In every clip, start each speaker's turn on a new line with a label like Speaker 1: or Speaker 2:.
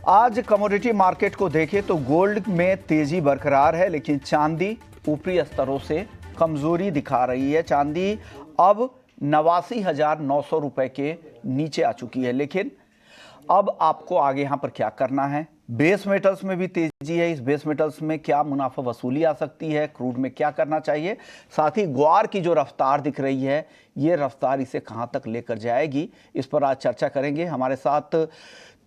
Speaker 1: आज commodity market को देखें तो गोल्ड में तेजी बरकरार है, लेकिन चांदी ऊपरी स्तरों से कमजोरी दिखा रही है। चांदी अब 89,900 रुपए के नीचे आ चुकी है। लेकिन अब आपको आगे यहाँ पर क्या करना है? बेस मेटल्स में भी तेजी है। इस बेस मेटल्स में क्या मुनाफा वसूली आ सकती है? क्रूड में क्या करना चाहिए? साथ ही ग्वार की जो रफ्तार दिख रही है, ये रफ्तार इसे कहाँ तक लेकर जाएगी, इस पर आज चर्चा करेंगे। हमारे साथ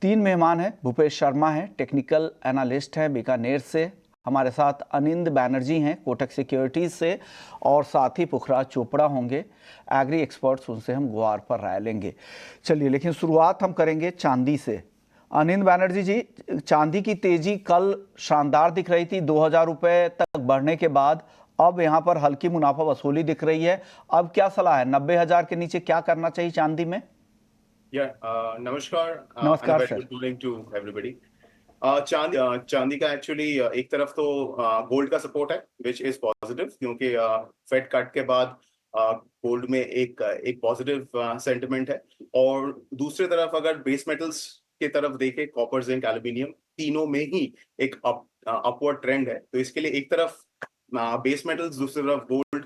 Speaker 1: तीन मेहमान हैं। भूपेश शर्मा हैं, टेक्निकल एनालिस्ट हैं बीकानेर से। हमारे साथ अनिंद बैनर्जी हैं कोटक सिक्योरिटीज से, और साथ ही पुखराज चोपड़ा होंगे, एग्री एक्सपर्ट्स। उनसे हम ग्वार पर राय लेंगे। चलिए, लेकिन शुरुआत हम करेंगे चांदी से। अनिंद बैनर्जी जी, चांदी की तेजी कल शानदार दिख रही थी, 2,000 रुपए तक बढ़ने के बाद अब यहाँ पर हल्की मुनाफा वसूली दिख रही है। अब क्या सलाह है? 90,000 के नीचे क्या करना चाहिए चांदी में?
Speaker 2: नमस्कार and a
Speaker 1: नमस्कार
Speaker 2: very
Speaker 1: sir.
Speaker 2: good morning to everybody. चांदी का एक्चुअली एक तरफ तो गोल्ड का सपोर्ट है विच इज पॉजिटिव, क्योंकि फेड कट के बाद गोल्ड में एक पॉजिटिव सेंटिमेंट है। और दूसरी तरफ अगर बेस मेटल्स की तरफ देखें, कॉपर, जिंक, एल्यूमिनियम, तीनों में ही एक अपवर्ड ट्रेंड है। तो इसके लिए एक तरफ बेस मेटल्स, दूसरी तरफ गोल्ड।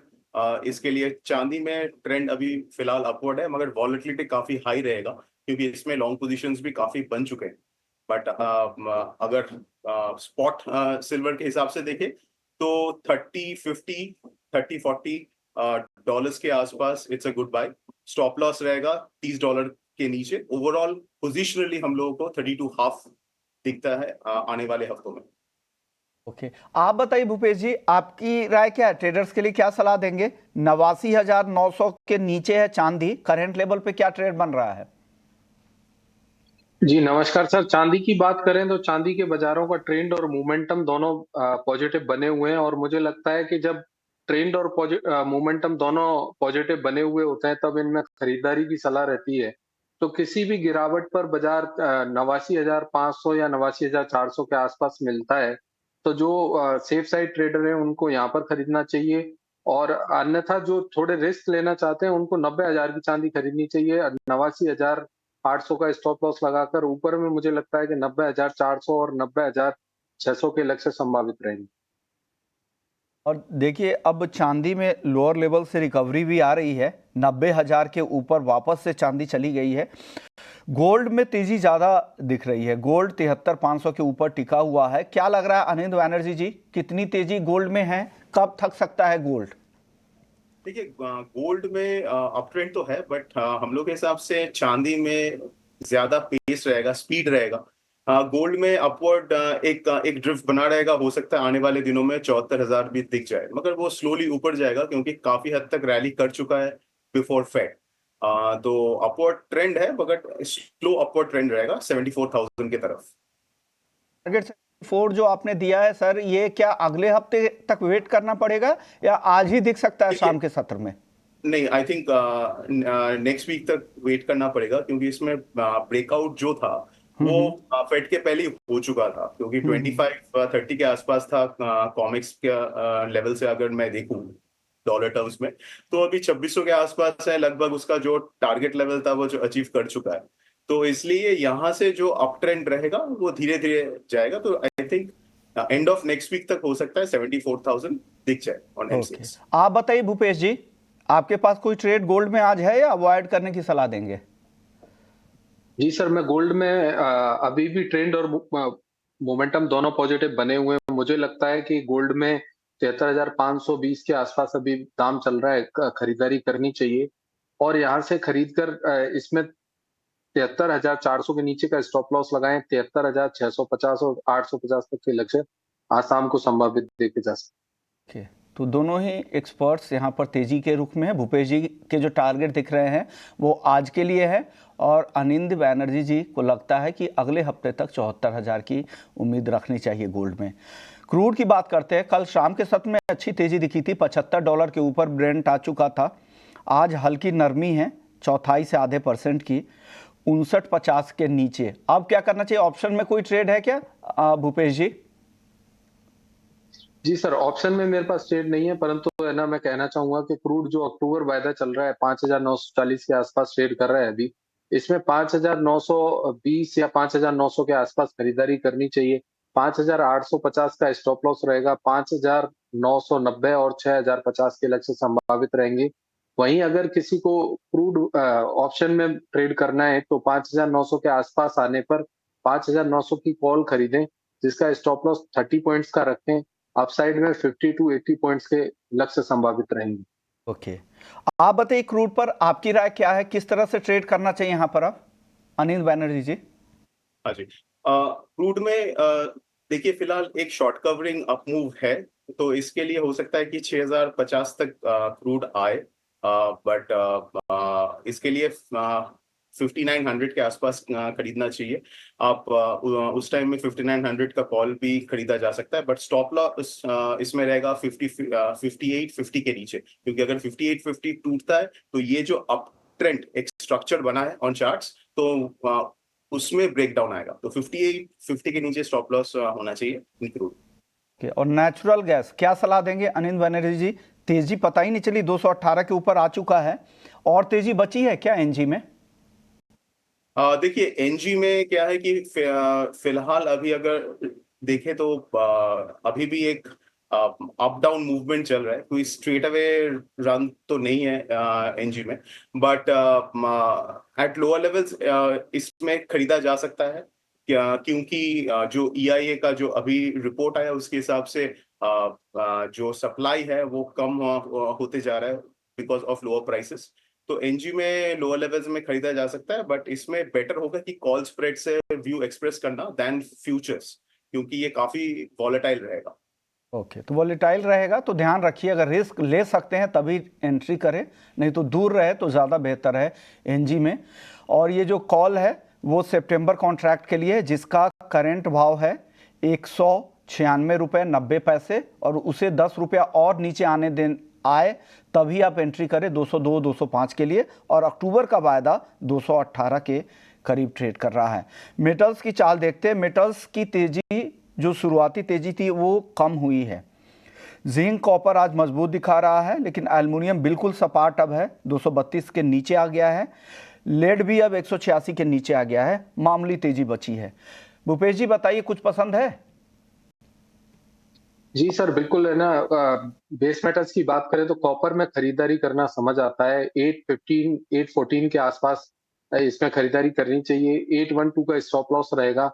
Speaker 2: इसके लिए चांदी में ट्रेंड अभी फिलहाल अपवर्ड है, मगर वॉलेटिलिटी काफी हाई रहेगा क्योंकि इसमें लॉन्ग पोजीशंस भी काफी बन चुके हैं। बट अगर स्पॉट सिल्वर के हिसाब से देखें तो 30-50, 30-40 डॉलर्स के आसपास it's a good buy. Stop loss रहेगा $30 के नीचे। ओवरऑल पोजिशनली हम लोगों को 32.5 दिखता है आने वाले हफ्तों में।
Speaker 1: ओके, आप बताइए भूपेश जी, आपकी राय क्या है? ट्रेडर्स के लिए क्या सलाह देंगे? 89,900 के नीचे है चांदी, करंट लेवल पे क्या ट्रेड बन रहा है?
Speaker 3: जी नमस्कार सर। चांदी की बात करें तो चांदी के बाजारों का ट्रेंड और मोमेंटम दोनों पॉजिटिव बने हुए हैं, और मुझे लगता है कि जब ट्रेंड और मोमेंटम दोनों पॉजिटिव बने हुए होते हैं तब इनमें खरीदारी की सलाह रहती है। तो किसी भी गिरावट पर बाजार 89,500 या 89,400 के आसपास मिलता है, तो जो सेफ साइड ट्रेडर हैं उनको यहाँ पर खरीदना चाहिए। और अन्यथा जो थोड़े रिस्क लेना चाहते हैं उनको 90,000 की चांदी खरीदनी चाहिए। 89,800 का स्टॉप लॉस लगाकर ऊपर में मुझे लगता है कि 90,400 और 90,600 के लक्ष्य संभावित रहेंगे।
Speaker 1: और देखिए, अब चांदी में लोअर लेवल से रिकवरी भी आ रही है। 90,000 के ऊपर वापस से चांदी चली गई है। गोल्ड में तेजी ज्यादा दिख रही है। गोल्ड 73,500 के ऊपर टिका हुआ है। क्या लग रहा है अनिंद बैनर्जी जी, कितनी तेजी गोल्ड में है? कब थक सकता है गोल्ड?
Speaker 2: देखिए, गोल्ड में अप ट्रेंड तो है, बट हम लोग के हिसाब से चांदी में ज्यादा पेस रहेगा, स्पीड रहेगा। गोल्ड में अपवर्ड एक ड्रिफ्ट बना रहेगा। हो सकता है आने वाले दिनों में 74,000 भी दिख जाए, मगर वो स्लोली ऊपर जाएगा क्योंकि काफी हद तक रैली कर चुका है बिफोर फेड। तो अपवर्ड ट्रेंड है, मगर स्लो अपवर्ड ट्रेंड रहेगा 74,000 की तरफ।
Speaker 1: टारगेट 4 जो आपने दिया है सर, ये क्या अगले हफ्ते तक वेट करना पड़ेगा या आज ही दिख सकता है शाम के सत्र में?
Speaker 2: नहीं, आई थिंक नेक्स्ट वीक तक वेट करना पड़ेगा, क्योंकि इसमें ब्रेकआउट जो था वो फेड के पहले ही हो चुका था, क्योंकि 25-30 के आसपास था कॉमिक्स के लेवल से अगर मैं देखूं डॉलर टर्म्स में। तो अभी 2600 के आसपास है लगभग। उसका जो टारगेट लेवल था वो जो अचीव कर चुका है। तो इसलिए यहाँ से जो अप ट्रेंड रहेगा वो धीरे धीरे जाएगा। तो I think end of next week तक हो सकता है 74,000 दिख जाए ऑन
Speaker 1: ओके,
Speaker 2: एमसीएक्स।
Speaker 1: आप बताइए भूपेश जी, आपके पास कोई ट्रेड गोल्ड में आज है या अवॉइड करने की सलाह देंगे?
Speaker 3: जी सर, मैं गोल्ड में अभी भी ट्रेंड और मोमेंटम दोनों पॉजिटिव बने हुए हैं। मुझे लगता है कि गोल्ड में 73,520 के आसपास अभी दाम चल रहा है। खरीदारी करनी चाहिए, और यहाँ से खरीद कर इसमें 73,400 के नीचे का स्टॉप लॉस लगाएं। 73,650 और 850 तक के लक्ष्य आज शाम को संभावित देखे जा सकते।
Speaker 1: ओके, तो दोनों ही एक्सपर्ट्स यहाँ पर तेजी के रुख में है। भूपेश जी के जो टारगेट दिख रहे हैं वो आज के लिए है, और अनिंद बैनर्जी जी को लगता है कि अगले हफ्ते तक 74,000 की उम्मीद रखनी चाहिए गोल्ड में। क्रूड की बात करते हैं। कल शाम के सत्र में अच्छी तेजी दिखी थी, $75 के ऊपर ब्रेंट आ चुका था। आज हल्की नरमी है, 1/4 से आधे % की, 59.50 के नीचे। अब क्या करना चाहिए? ऑप्शन में कोई ट्रेड है क्या भूपेश जी?
Speaker 3: जी सर, ऑप्शन में मेरे पास ट्रेड नहीं है, परंतु है ना, मैं कहना चाहूंगा कि क्रूड जो अक्टूबर वायदा चल रहा है 5,940 के आसपास ट्रेड कर रहा है अभी। इसमें 5,920 या 5,900 के आसपास खरीदारी करनी चाहिए। 5,850 का स्टॉप लॉस रहेगा, 5,990 और 6,050 के लक्ष्य संभावित रहेंगे। वहीं अगर किसी को क्रूड ऑप्शन में ट्रेड करना है तो 5,900 के आसपास आने पर 5,900 की कॉल खरीदें, जिसका स्टॉप लॉस 30 पॉइंट्स का रखें। अपसाइड में 50 टू 80 पॉइंट्स के लक्ष्य संभावित रहेंगे।
Speaker 1: ओके, आप बताइए क्रूड पर आपकी राय क्या है, किस तरह से ट्रेड करना चाहिए यहाँ पर आप, अनिल बैनर्जी जी?
Speaker 2: हाँ जी, क्रूड में देखिए फिलहाल एक शॉर्ट कवरिंग अप मूव है, तो इसके लिए हो सकता है कि 6,050 तक क्रूड आए, बट इसके लिए 5,900 के आसपास खरीदना चाहिए। आप उस टाइम में 5,900 का कॉल भी खरीदा जा सकता है, बट स्टॉप लॉस इसमें रहेगा 5850 के नीचे, क्योंकि अगर 5850 टूटता है तो ये जो अप ट्रेंड एक स्ट्रक्चर बना है ऑन चार्ट्स, तो उसमें ब्रेक डाउन आएगा, तो 5850 के नीचे स्टॉप लॉस होना चाहिए इन क्रूड।
Speaker 1: Okay, और नेचुरल गैस क्या सलाह देंगे अनिल बैनर्जी जी? तेजी पता ही नहीं चली, 218 के ऊपर आ चुका है, और तेजी बची है क्या एनजी में?
Speaker 2: देखिए एनजी में क्या है कि फिलहाल अभी अगर देखें तो अभी भी एक अप डाउन मूवमेंट चल रहा है, कोई स्ट्रेट अवे रन तो नहीं है एनजी में, बट एट लोअर लेवल्स इसमें खरीदा जा सकता है, क्योंकि जो ईआईए का जो अभी रिपोर्ट आया उसके हिसाब से जो सप्लाई है वो कम होते जा रहा है बिकॉज ऑफ लोअर प्राइसेस। तो एनजी में लोअर लेवल्स में खरीदा जा सकता है, बट इसमें बेटर होगा कि कॉल स्प्रेड से व्यू एक्सप्रेस करना देन फ्यूचर्स, क्योंकि ये काफी वॉलेटाइल रहेगा।
Speaker 1: ओके, तो वॉलेटाइल रहेगा तो ध्यान रखिए, अगर रिस्क ले सकते हैं तभी एंट्री करें, नहीं तो दूर रहे तो ज़्यादा बेहतर है एनजी में। और ये जो कॉल है वो सितंबर कॉन्ट्रैक्ट के लिए है, जिसका करंट भाव है 196 रुपये 90 पैसे, और उसे 10 रुपया और नीचे आए तभी आप एंट्री करें 202 205 के लिए, और अक्टूबर का वायदा 218 के करीब ट्रेड कर रहा है। मेटल्स की चाल देखते हैं। मेटल्स की तेजी, जो शुरुआती तेजी थी वो कम हुई है। जिंक कॉपर आज मजबूत दिखा रहा है, लेकिन एल्युमिनियम बिल्कुल सपाट अब है, 232 के नीचे आ गया है। लेड भी अब 186 के नीचे आ गया है, मामूली तेजी बची है। भूपेश जी बताइए, कुछ पसंद है?
Speaker 3: जी सर, बिल्कुल है ना। बेस मेटल्स की बात करें तो कॉपर में खरीदारी करना समझ आता है। 815 814 के आसपास इसमें खरीदारी करनी चाहिए। 812 का स्टॉप लॉस रहेगा,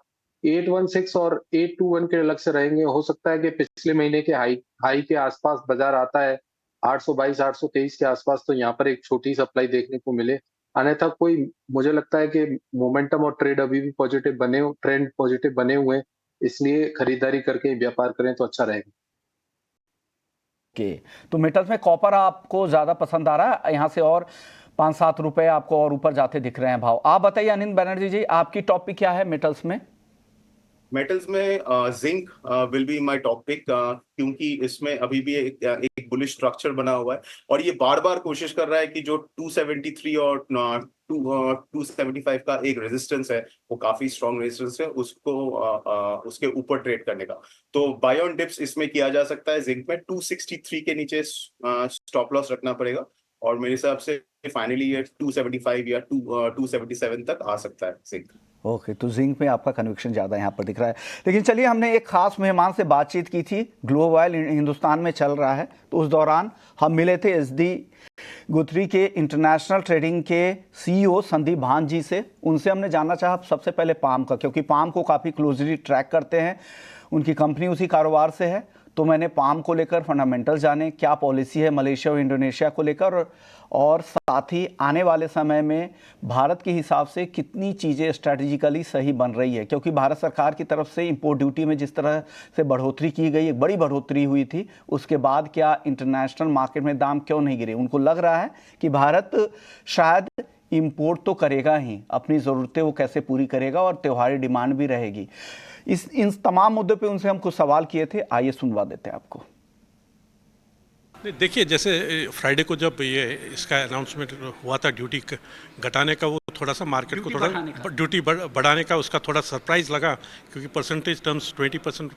Speaker 3: 816 और 821 के लक्ष्य रहेंगे। हो सकता है कि पिछले महीने के हाई के आसपास बाजार आता है 822 823 के आसपास, तो यहाँ पर एक छोटी सप्लाई देखने को मिले। अन्यथा कोई, मुझे लगता है कि मोमेंटम और ट्रेंड अभी भी पॉजिटिव बने हुए हैं, इसलिए खरीदारी करके व्यापार करें तो अच्छा रहेगा।
Speaker 1: के तो मेटल्स में कॉपर आपको ज़्यादा पसंद आ रहा है, यहाँ से और 5-7 रुपए आपको और ऊपर जाते दिख रहे हैं भाव। आप बताइए अनिल बनर्जी जी, आपकी टॉपिक क्या है मेटल्स में?
Speaker 2: मेटल्स में zinc will be my topic, क्योंकि इसमें अभी भी एक बुलिश स्ट्रक्चर बना हुआ है, और ये बार बार कोशिश कर रहा है कि जो 273 और 275 का एक रेजिस्टेंस है, वो काफी स्ट्रॉन्ग रेजिस्टेंस है, उसके ऊपर ट्रेड करने का। तो बाय ऑन डिप्स इसमें किया जा सकता है। जिंक में 263 के नीचे स्टॉप लॉस रखना पड़ेगा, और मेरे हिसाब से फाइनली ये 275 या 277 तक आ सकता है जिंक।
Speaker 1: ओके, तो जिंक में आपका कन्विक्शन ज़्यादा यहाँ पर दिख रहा है। लेकिन चलिए, हमने एक खास मेहमान से बातचीत की थी, ग्लोब ऑयल हिंदुस्तान में चल रहा है, तो उस दौरान हम मिले थे SD गुथरी के इंटरनेशनल ट्रेडिंग के CEO संदीप भान जी से। उनसे हमने जानना चाहा सबसे पहले पाम का, क्योंकि पाम को काफ़ी क्लोजली ट्रैक करते हैं, उनकी कंपनी उसी कारोबार से है। तो मैंने पाम को लेकर फंडामेंटल जाने, क्या पॉलिसी है मलेशिया और इंडोनेशिया को लेकर, और साथ ही आने वाले समय में भारत के हिसाब से कितनी चीज़ें स्ट्रैटेजिकली सही बन रही है, क्योंकि भारत सरकार की तरफ से इंपोर्ट ड्यूटी में जिस तरह से बढ़ोतरी की गई, एक बड़ी बढ़ोतरी हुई थी, उसके बाद क्या इंटरनेशनल मार्केट में दाम क्यों नहीं गिरे। उनको लग रहा है कि भारत शायद इंपोर्ट तो करेगा ही, अपनी ज़रूरतें वो कैसे पूरी करेगा, और त्योहारी डिमांड भी रहेगी। इन तमाम मुद्दों पे उनसे हम कुछ सवाल किए थे, आइए सुनवा देते हैं आपको।
Speaker 4: देखिए, जैसे फ्राइडे को जब ये इसका अनाउंसमेंट हुआ था ड्यूटी घटाने का, वो थोड़ा सा मार्केट को थोड़ा ड्यूटी बढ़ाने का उसका थोड़ा सरप्राइज लगा, क्योंकि परसेंटेज टर्म्स 20%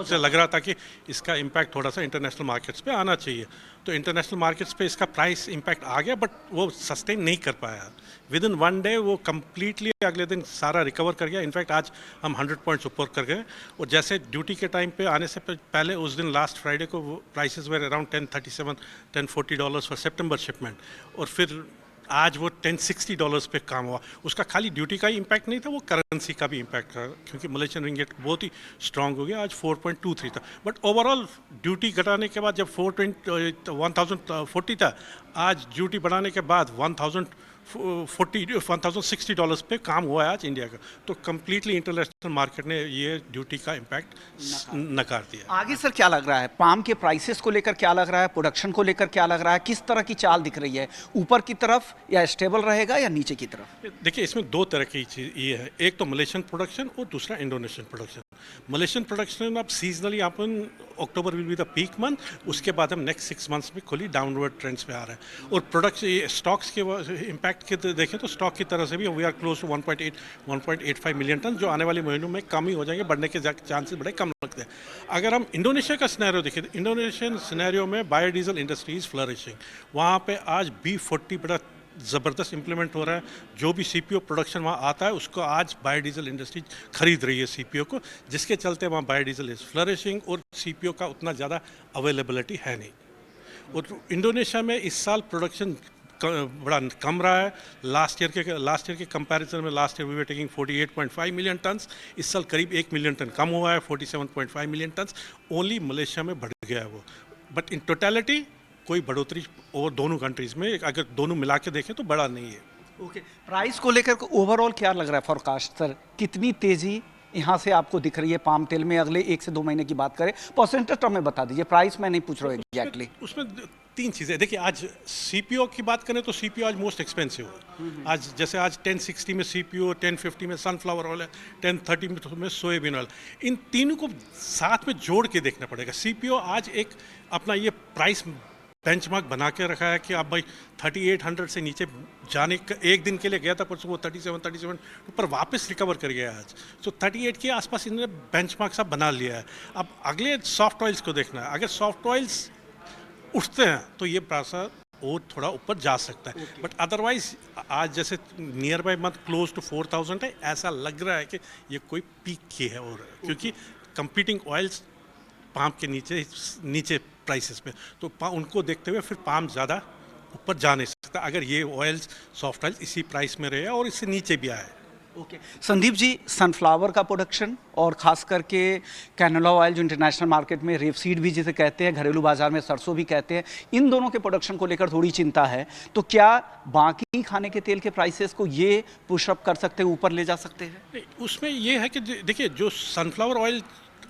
Speaker 4: से लग रहा था कि इसका इम्पैक्ट थोड़ा सा इंटरनेशनल मार्केट्स पे आना चाहिए। तो इंटरनेशनल मार्केट्स पे इसका प्राइस इम्पैक्ट आ गया, बट वो सस्टेन नहीं कर पाया। विद इन वन डे वो कम्प्लीटली अगले दिन सारा रिकवर कर गया। इनफैक्ट आज हम 100 पॉइंट्स ऊपर कर गए। और जैसे ड्यूटी के टाइम पे आने से पहले उस दिन लास्ट फ्राइडे को वो prices were around $1040 for September shipment, और फिर आज वो $1060 पे काम हुआ। उसका खाली ड्यूटी का ही इम्पैक्ट नहीं था, वो करेंसी का भी इम्पैक्ट था, क्योंकि मलेशियन रिंगिट बहुत ही स्ट्रांग हो गया। आज 4.23 था, बट ओवरऑल ड्यूटी घटाने के बाद जब 1040 था, आज ड्यूटी बढ़ाने के बाद $1060 पे काम हुआ है आज इंडिया का। तो कम्प्लीटली इंटरनेशनल मार्केट ने ये ड्यूटी का इम्पैक्ट नकार दिया।
Speaker 1: आगे सर क्या लग रहा है, पाम के प्राइसेस को लेकर क्या लग रहा है, प्रोडक्शन को लेकर क्या लग रहा है, किस तरह की चाल दिख रही है, ऊपर की तरफ या स्टेबल रहेगा या नीचे की तरफ?
Speaker 4: देखिए, इसमें दो तरह की चीज़ ये है, एक तो मलेशियन प्रोडक्शन और दूसरा इंडोनेशियन प्रोडक्शन। मलेशियन प्रोडक्शन अब seasonally upon October will be the peak month, उसके बाद हम नेक्स्ट 6 मंथ्स में खुली डाउनवर्ड ट्रेंड्स पे आ रहे हैं। और प्रोडक्शन स्टॉक्स के इम्पैक्ट के देखें तो स्टॉक की तरह से भी we are close to 1.85 million ton, जो आने वाले महीनों में कम ही हो जाएंगे, बढ़ने के चांसेस बड़े कम लगते हैं। अगर हम इंडोनेशिया का सिनेरियो देखें तो इंडोनेशियन सिनेरियो में बायोडीजल इंडस्ट्री इज फ्लरिशिंग। वहाँ पे आज B40 बड़ा ज़बरदस्त इम्प्लीमेंट हो रहा है। जो भी CPO प्रोडक्शन वहाँ आता है उसको आज बायोडीजल इंडस्ट्री खरीद रही है CPO को, जिसके चलते वहाँ बायोडीजल इज फ्लरिशिंग और CPO का उतना ज़्यादा अवेलेबिलिटी है नहीं। और इंडोनेशिया में इस साल प्रोडक्शन बड़ा कम रहा है। लास्ट ईयर के कंपैरिजन में last year we were taking 48.5 million tons, इस साल करीब 1 मिलियन टन कम हुआ है, 47.5 मिलियन टन्स ओनली मलेशिया में बढ़ गया है वो। बट इन टोटलिटी कोई बढ़ोतरी और दोनों कंट्रीज में अगर दोनों मिला के देखें तो बड़ा नहीं है।
Speaker 1: ओके, प्राइस को लेकर ओवरऑल क्या लग रहा है फोरकास्ट सर, कितनी तेजी यहाँ से आपको दिख रही है पाम तेल में? अगले 1 से 2 महीने की बात करें, परसेंटेज टर्म में बता दीजिए, प्राइस मैं नहीं पूछ रहा हूँ एग्जैक्टली।
Speaker 4: उसमें 3 चीज़ें देखिए। आज CPO की बात करें तो CPO आज मोस्ट एक्सपेंसिव है। आज जैसे आज 1060 में CPO, 1050 में सनफ्लावर ऑयल है, 1030 में सोयाबीन ऑयल। इन तीनों को साथ में जोड़ के देखना पड़ेगा। CPO आज एक अपना ये प्राइस बेंचमार्क बना के रखा है कि आप भाई 3800 से नीचे जाने का, एक दिन के लिए गया था परसों वो 37 ऊपर वापस रिकवर कर गया आज। तो 38 के आसपास इन्होंने बेंचमार्क सा बना लिया है। अब अगले सॉफ्ट ऑयल्स को देखना है। अगर सॉफ्ट ऑयल्स उठते हैं तो ये प्राइस और थोड़ा ऊपर जा सकता है। बट अदरवाइज आज जैसे nearby month close to 4000 है, ऐसा लग रहा है कि ये कोई पीक की है। और क्योंकि कंपीटिंग ऑयल्स पाम के नीचे प्राइसेस पे, तो उनको देखते हुए फिर पाम ज़्यादा ऊपर जा नहीं सकता अगर ये ऑयल्स सॉफ्ट ऑयल्स इसी प्राइस में रहे और इससे नीचे भी आए।
Speaker 1: ओके संदीप जी, सनफ्लावर का प्रोडक्शन और खास करके कैनोला ऑयल जो इंटरनेशनल मार्केट में रेपसीड भी जिसे कहते हैं, घरेलू बाजार में सरसों भी कहते हैं, इन दोनों के प्रोडक्शन को लेकर थोड़ी चिंता है। तो क्या बाकी खाने के तेल के प्राइसेस को ये पुशअप कर सकते हैं, ऊपर ले जा सकते हैं?
Speaker 4: उसमें ये है कि देखिए, जो सनफ्लावर ऑयल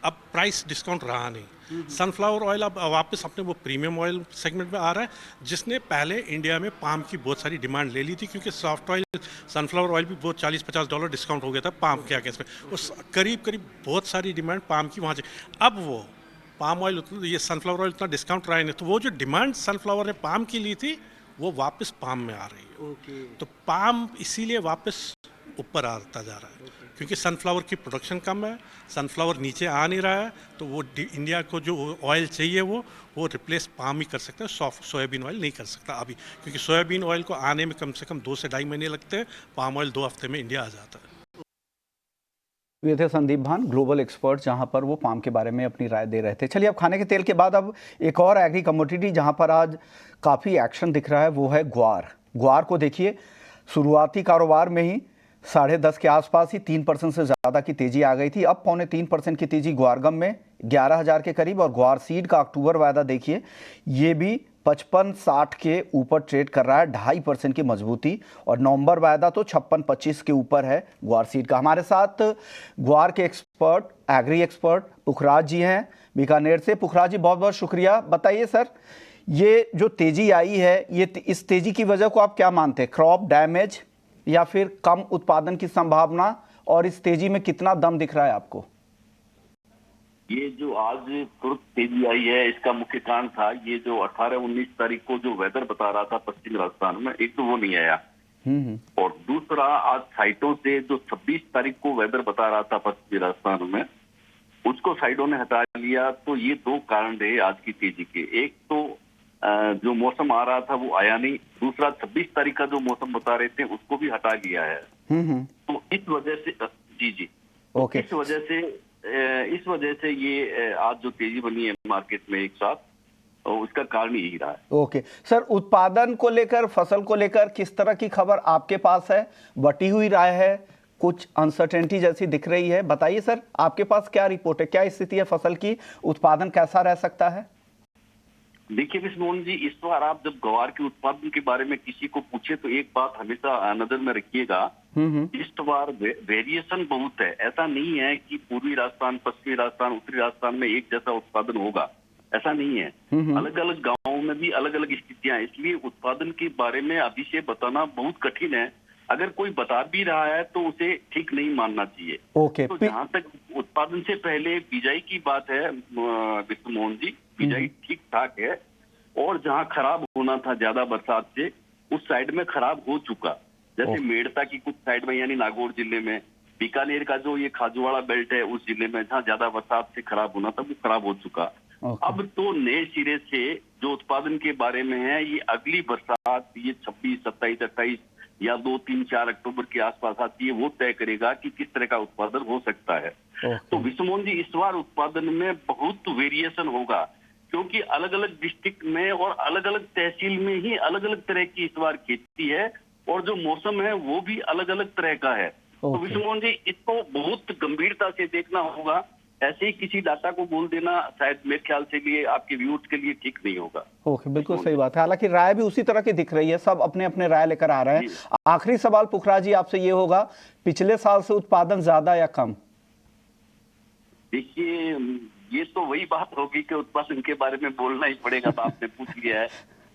Speaker 4: अब प्राइस डिस्काउंट रहा नहीं। सनफ्लावर ऑयल अब वापस अपने वो प्रीमियम ऑयल सेगमेंट में आ रहा है, जिसने पहले इंडिया में पाम की बहुत सारी डिमांड ले ली थी, क्योंकि सॉफ्ट ऑयल सनफ्लावर ऑयल भी बहुत $40-50 डिस्काउंट हो गया था पाम के आगे इसमें। उस करीब बहुत सारी डिमांड पाम की वहाँ से, अब वो पाम ऑयल ये सनफ्लावर ऑयल उतना डिस्काउंट रहा नहीं, तो वो जो डिमांड सनफ्लावर ने पाम की ली थी वो वापस पाम में आ रही है। तो पाम इसीलिए वापस ऊपर आता जा रहा है, क्योंकि सनफ्लावर की प्रोडक्शन कम है, सनफ्लावर नीचे आ नहीं रहा है। तो वो इंडिया को जो ऑयल चाहिए वो रिप्लेस पाम ही कर सकता है, सोयाबीन ऑयल नहीं कर सकता अभी, क्योंकि सोयाबीन ऑयल को आने में कम से कम 2 से 2.5 महीने लगते हैं, पाम ऑयल 2 हफ्ते में इंडिया आ जाता है।
Speaker 1: ये थे संदीप भान, ग्लोबल एक्सपर्ट, जहां पर वो पाम के बारे में अपनी राय दे रहे थे। चलिए, अब खाने के तेल के बाद अब एक और एग्री कमोडिटी जहां पर आज काफ़ी एक्शन दिख रहा है, वो है ग्वार। ग्वार को देखिए, शुरुआती कारोबार में ही 10.5 के आसपास ही 3% से ज़्यादा की तेज़ी आ गई थी। अब 2.25% की तेज़ी ग्वारगम में 11,000 के करीब, और ग्वार सीड का अक्टूबर वायदा देखिए, ये भी 55-60 के ऊपर ट्रेड कर रहा है, 2.5% की मजबूती, और नवंबर वायदा तो 56-25 के ऊपर है ग्वार सीड का। हमारे साथ ग्वार के एक्सपर्ट, एग्री एक्सपर्ट पुखराज जी हैं बीकानेर से। पुखराज जी, बहुत बहुत शुक्रिया। बताइए सर, ये जो तेज़ी आई है, ये इस तेज़ी की वजह को आप क्या मानते हैं? क्रॉप डैमेज या फिर कम उत्पादन की संभावना, और इस तेजी में कितना दम दिख रहा है आपको?
Speaker 5: ये जो आज तुरंत तेजी आई है, इसका मुख्य कारण था ये जो 18-19 तारीख को जो वेदर बता रहा था पश्चिमी राजस्थान में, एक तो वो नहीं आया, और दूसरा आज साइटों से जो 26 तारीख को वेदर बता रहा था पश्चिमी राजस्थान में, उसको साइटों ने हटा लिया। तो ये 2 कारण रहे आज की तेजी के। एक तो जो मौसम आ रहा था वो आया नहीं। दूसरा 26 तारीख का जो मौसम बता रहे थे उसको भी हटा लिया है। तो इस वजह से जी जी तो
Speaker 1: ओके।
Speaker 5: इस वजह से ये आज जो तेजी बनी है मार्केट में एक साथ, और उसका कारण यही रहा है।
Speaker 1: ओके सर, उत्पादन को लेकर, फसल को लेकर किस तरह की खबर आपके पास है? बटी हुई राय है, कुछ अनसर्टेनिटी जैसी दिख रही है, बताइए सर, आपके पास क्या रिपोर्ट है, क्या स्थिति है फसल की, उत्पादन कैसा रह सकता है?
Speaker 5: देखिए विष्णु जी, इस बार आप जब ग्वार के उत्पादन के बारे में किसी को पूछे तो एक बात हमेशा नजर में रखिएगा, इस बार वेरिएशन बहुत है। ऐसा नहीं है कि पूर्वी राजस्थान, पश्चिमी राजस्थान, उत्तरी राजस्थान में एक जैसा उत्पादन होगा, ऐसा नहीं है। अलग अलग गांवों में भी अलग अलग स्थितियां, इसलिए उत्पादन के बारे में अभी से बताना बहुत कठिन है। अगर कोई बता भी रहा है तो उसे ठीक नहीं मानना चाहिए।
Speaker 1: ओके।
Speaker 5: तो जहाँ तक उत्पादन से पहले बिजाई की बात है विष्णु मोहन जी, बिजाई ठीक ठाक है, और जहाँ खराब होना था ज्यादा बरसात से, उस साइड में खराब हो चुका। जैसे मेड़ता की कुछ साइड में, यानी नागौर जिले में, बीकानेर का जो ये खाजूवाड़ा बेल्ट है उस जिले में जहाँ ज्यादा बरसात से खराब होना था वो खराब हो चुका। अब तो नए सिरे से जो उत्पादन के बारे में है, ये अगली बरसात, ये 26, 27, 28 या 2, 3, 4 अक्टूबर के आसपास आती है, वो तय करेगा कि किस तरह का उत्पादन हो सकता है। तो विष्णु जी, इस बार उत्पादन में बहुत वेरिएशन होगा, क्योंकि अलग अलग डिस्ट्रिक्ट में और अलग अलग तहसील में ही अलग अलग तरह की इस बार खेती है, और जो मौसम है वो भी अलग अलग तरह का है। तो विष्णु जी, इसको बहुत गंभीरता से देखना होगा। ऐसे ही किसी डाटा को बोल देना शायद मेरे ख्याल से लिए आपके व्यूअर्स के लिए ठीक नहीं होगा।
Speaker 1: ओके, बिल्कुल सही बात है। हालांकि राय भी उसी तरह की दिख रही है, सब अपने अपने राय लेकर आ रहे हैं। आखिरी सवाल पुखराज जी आपसे ये होगा, पिछले साल से उत्पादन ज्यादा या कम?
Speaker 5: देखिए, ये तो वही बात होगी कि उत्पादन के बारे में बोलना ही पड़ेगा, तो आपने पूछ लिया है।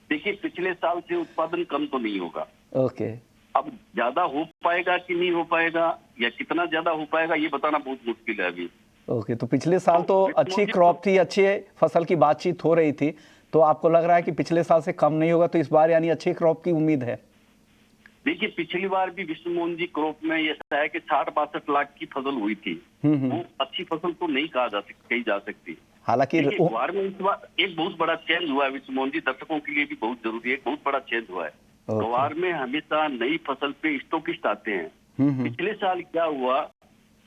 Speaker 5: देखिए, पिछले साल से उत्पादन कम तो नहीं होगा।
Speaker 1: ओके।
Speaker 5: अब ज्यादा हो पाएगा कि नहीं हो पाएगा, या कितना ज्यादा हो पाएगा, ये बताना बहुत मुश्किल है अभी।
Speaker 1: ओके, तो पिछले साल तो अच्छी क्रॉप थी, अच्छी फसल की बातचीत हो रही थी, तो आपको लग रहा है कि पिछले साल से कम नहीं होगा, तो इस बार यानी अच्छी क्रॉप की उम्मीद है?
Speaker 5: देखिए, पिछली बार भी विष्णु मोहन जी क्रॉप में ऐसा है कि 60-62 लाख की फसल हुई थी। वो अच्छी फसल तो नहीं कही जा सकती।
Speaker 1: हालांकि
Speaker 5: ग्वार में इस बार एक बहुत बड़ा चेंज हुआ है विष्णु मोहन जी, दर्शकों के लिए भी बहुत जरूरी है। एक बहुत बड़ा चेंज हुआ है। ग्वार में हमेशा नई फसल पे स्टॉकिस्ट आते हैं। पिछले साल क्या हुआ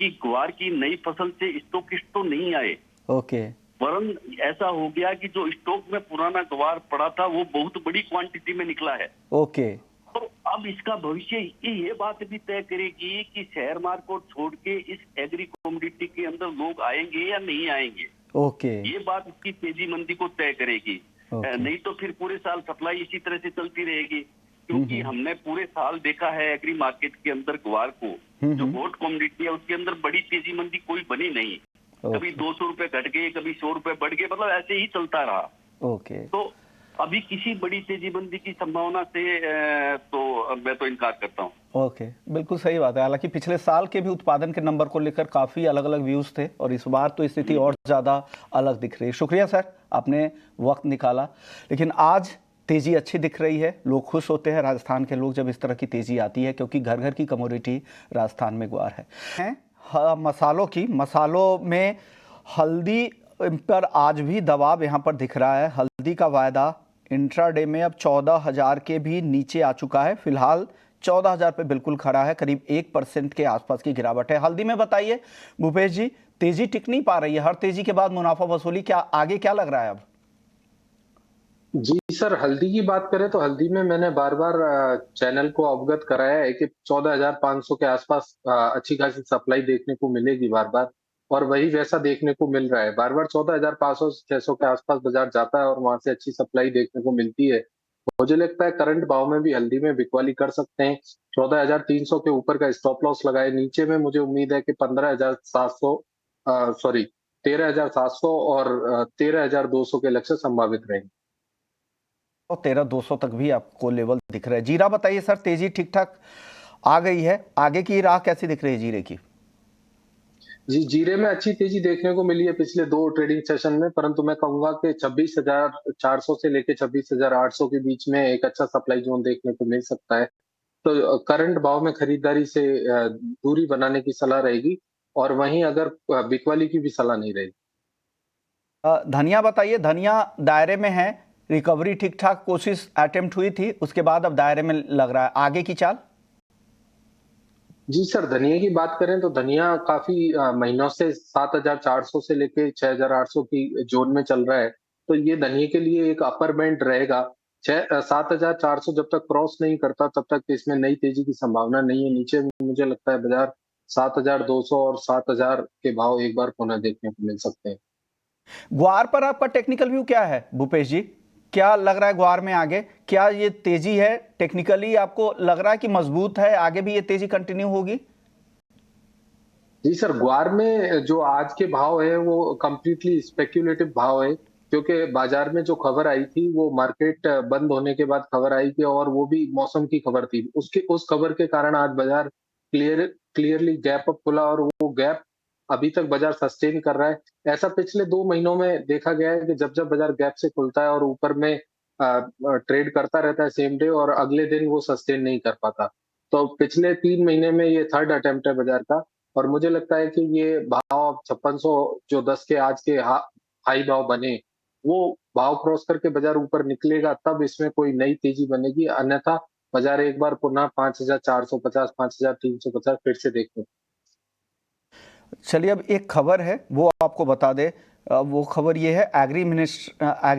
Speaker 5: कि ग्वार की नई फसल से स्टॉकिस्ट तो नहीं आए।
Speaker 1: ओके।
Speaker 5: वरन ऐसा हो गया कि जो स्टॉक में पुराना ग्वार पड़ा था वो बहुत बड़ी क्वांटिटी में निकला है।
Speaker 1: ओके।
Speaker 5: तो अब इसका भविष्य ये बात भी तय करेगी कि शेयर मार्केट छोड़ के इस एग्री कमोडिटी के अंदर लोग आएंगे या नहीं आएंगे।
Speaker 1: ओके।
Speaker 5: ये बात इसकी तेजी मंदी को तय करेगी। नहीं तो फिर पूरे साल सप्लाई इसी तरह से चलती रहेगी, क्योंकि हमने पूरे साल देखा है एग्री मार्केट के अंदर ग्वार को, जो हॉट कमोडिटी है उसके अंदर बड़ी तेजी मंदी कोई बनी नहीं। कभी 200 रुपए घट गए, कभी 100 रुपए बढ़ गए, मतलब ऐसे ही चलता रहा।
Speaker 1: ओके।
Speaker 5: तो अभी किसी बड़ी तेजी बंदी की संभावना से तो मैं तो इनकार करता हूँ।
Speaker 1: ओके, बिल्कुल सही बात है। हालांकि पिछले साल के भी उत्पादन के नंबर को लेकर काफी अलग अलग व्यूज थे, और इस बार तो स्थिति और ज्यादा अलग दिख रही है। शुक्रिया सर, आपने वक्त निकाला। लेकिन आज तेजी अच्छी दिख रही है, लोग खुश होते हैं राजस्थान के लोग जब इस तरह की तेजी आती है, क्योंकि घर घर की कमोडिटी राजस्थान में ग्वार है। मसालों में हल्दी पर आज भी दबाव यहाँ पर दिख रहा है। हल्दी का वायदा इंट्राडे में अब 14,000 के भी नीचे आ चुका है। फिलहाल 14,000 पे बिल्कुल खड़ा है, करीब 1% के आसपास की गिरावट है। हल्दी में बताइए भूपेश जी, तेजी टिक नहीं पा रही है, हर तेजी के बाद मुनाफा वसूली, क्या आगे क्या लग रहा है अब?
Speaker 3: जी सर, हल्दी की बात करें तो हल्दी में मैंने बार बार चैनल को अवगत कराया है कि 14,500 के आसपास अच्छी खासी सप्लाई देखने को मिलेगी बार बार, और वही वैसा देखने को मिल रहा है। बार बार 14,500 से 600 के आसपास बाजार जाता है और वहां से अच्छी सप्लाई देखने को मिलती है। मुझे लगता है करंट भाव में भी हल्दी में बिकवाली कर सकते हैं। 14,300 के ऊपर का स्टॉप लॉस लगाए, नीचे में मुझे उम्मीद है कि 15,700 सॉरी 13,700 और 13,200 के लक्ष्य संभावित रहेंगे।
Speaker 1: और 13,200 तक भी आपको लेवल दिख रहा है। जीरा बताइए सर, तेजी ठीक ठाक आ गई है, आगे की राह कैसी दिख रही है जीरे की?
Speaker 3: जी, जीरे में अच्छी तेजी देखने को मिली है पिछले 2 ट्रेडिंग सेशन में, परंतु मैं कहूंगा कि 26,400 से लेके 26,800 के बीच में एक अच्छा सप्लाई जोन देखने को मिल सकता है। तो करंट भाव में खरीदारी से दूरी बनाने की सलाह रहेगी, और वहीं अगर बिकवाली की भी सलाह नहीं रहेगी।
Speaker 1: धनिया बताइए, धनिया दायरे में है, रिकवरी ठीक ठाक कोशिश अटेम्प्ट हुई थी, उसके बाद अब दायरे में लग रहा है, आगे की चाल?
Speaker 3: जी सर, धनिया की बात करें तो धनिया काफी महीनों से 7,400 से लेके 6,800 की जोन में चल रहा है। तो ये धनिया के लिए एक अपर बैंड रहेगा। 7,400 जब तक क्रॉस नहीं करता तब तक इसमें नई तेजी की संभावना नहीं है। नीचे मुझे लगता है बाजार 7,200 और 7,000 के भाव एक बार पुनः देखने को मिल सकते हैं।
Speaker 1: ग्वार पर आपका टेक्निकल व्यू क्या है भूपेश जी? क्या लग रहा है ग्वार में आगे? क्या ये तेजी है टेक्निकली, आपको लग रहा है कि मजबूत है, आगे भी ये तेजी कंटिन्यू होगी?
Speaker 3: जी सर, ग्वार में जो आज के भाव है वो कंप्लीटली स्पेक्युलेटिव भाव है, क्योंकि बाजार में जो खबर आई थी वो मार्केट बंद होने के बाद खबर आई थी और वो भी मौसम की खबर थी। उस खबर के कारण आज बाजार क्लियरली गैप अप खुला और वो गैप अभी तक बाजार सस्टेन कर रहा है। ऐसा पिछले 2 महीनों में देखा गया है कि जब बाजार गैप से खुलता है और ऊपर में ट्रेड करता रहता है सेम डे और अगले दिन वो सस्टेन नहीं कर पाता। तो पिछले 3 महीने में ये थर्ड अटेम्प्ट है बाजार का और मुझे लगता है कि ये भाव 5600 जो 10 के आज के हाई भाव बने, वो भाव क्रॉस करके बाजार ऊपर निकलेगा तब इसमें कोई नई तेजी बनेगी, अन्यथा बाजार एक बार पुनः 5,450 5,350 फिर से देखें।
Speaker 1: चलिए, अब एक खबर है वो आपको बता दे। वो खबर ये है, एग्री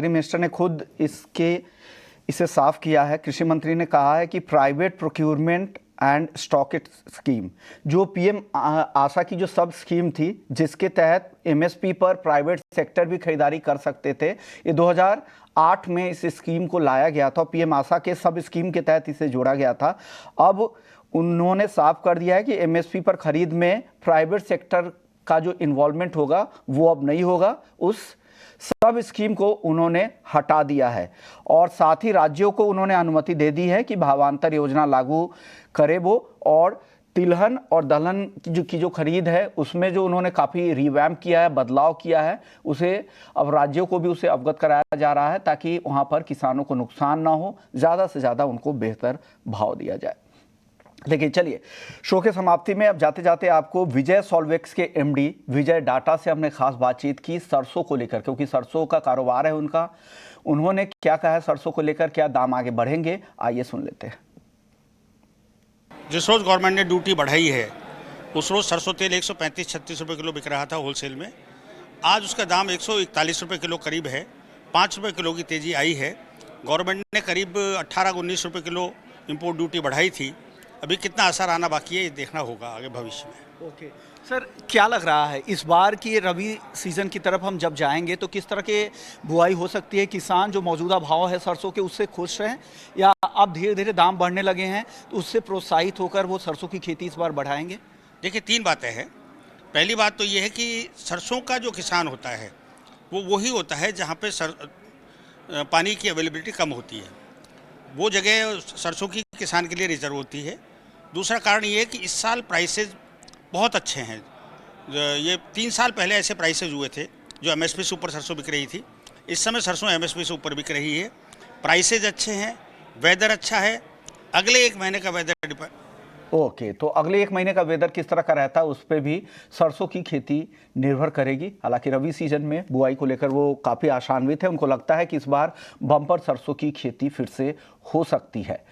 Speaker 1: मिनिस्टर ने खुद इसे साफ किया है। कृषि मंत्री ने कहा है कि private procurement and stock scheme, जो पीएम आशा की जो सब स्कीम थी जिसके तहत एमएसपी पर प्राइवेट सेक्टर भी खरीदारी कर सकते थे, ये 2008 में इस स्कीम को लाया गया था। पीएम आशा के सब स्कीम के तहत इसे जोड़ा गया था। अब उन्होंने साफ कर दिया है कि एमएसपी पर खरीद में प्राइवेट सेक्टर का जो इन्वॉल्वमेंट होगा वो अब नहीं होगा। उस सब स्कीम को उन्होंने हटा दिया है और साथ ही राज्यों को उन्होंने अनुमति दे दी है कि भावांतर योजना लागू करे वो, और तिलहन और दलहन की जो खरीद है उसमें जो उन्होंने काफ़ी रिवैम्प किया है, बदलाव किया है, उसे अब राज्यों को भी उसे अवगत कराया जा रहा है ताकि वहाँ पर किसानों को नुकसान ना हो, ज़्यादा से ज़्यादा उनको बेहतर भाव दिया जाए। लेकिन चलिए, शो के समाप्ति में अब जाते जाते आपको विजय सॉल्वेक्स के एमडी विजय डाटा से हमने खास बातचीत की सरसों को लेकर, क्योंकि सरसों का कारोबार है उनका। उन्होंने क्या कहा है सरसों को लेकर, क्या दाम आगे बढ़ेंगे, आइए सुन लेते हैं।
Speaker 6: जिस रोज़ गवर्नमेंट ने ड्यूटी बढ़ाई है उस रोज़ सरसों तेल 135-36 रुपये किलो बिक रहा था होलसेल में। आज उसका दाम 141 रुपये किलो करीब है, 5 रुपये किलो की तेज़ी आई है। गवर्नमेंट ने करीब 18-19 रुपये किलो इंपोर्ट ड्यूटी बढ़ाई थी। अभी कितना असर आना बाकी है ये देखना होगा आगे भविष्य में।
Speaker 1: ओके सर, क्या लग रहा है इस बार की रबी सीजन की तरफ हम जब जाएंगे तो किस तरह के बुआई हो सकती है? किसान जो मौजूदा भाव है सरसों के उससे खुश हैं या अब धीरे धीरे दाम बढ़ने लगे हैं तो उससे प्रोत्साहित होकर वो सरसों की खेती इस बार बढ़ाएंगे?
Speaker 6: देखिए, 3 बातें हैं। पहली बात तो ये है कि सरसों का जो किसान होता है वो वही होता है जहाँ पे पानी की अवेलेबिलिटी कम होती है, वो जगह सरसों की किसान के लिए रिजर्व होती है। दूसरा कारण ये है कि इस साल प्राइसेज बहुत अच्छे हैं। ये 3 साल पहले ऐसे प्राइसेज हुए थे जो एमएसपी से ऊपर सरसों बिक रही थी। इस समय सरसों एमएसपी से ऊपर बिक रही है। प्राइसेज अच्छे हैं, वेदर अच्छा है। अगले 1 महीने का वेदर
Speaker 1: ओके, तो अगले 1 महीने का वेदर किस तरह का रहता है उस पर भी सरसों की खेती निर्भर करेगी। हालांकि रबी सीजन में बुआई को लेकर वो काफ़ी आशान्वित है, उनको लगता है कि इस बार बम्पर सरसों की खेती फिर से हो सकती है।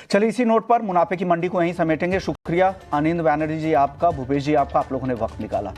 Speaker 1: चलिए, इसी नोट पर मुनाफे की मंडी को यहीं समेटेंगे। शुक्रिया अनिंद बैनर्जी जी आपका, भूपेश जी आपका, आप लोगों ने वक्त निकाला।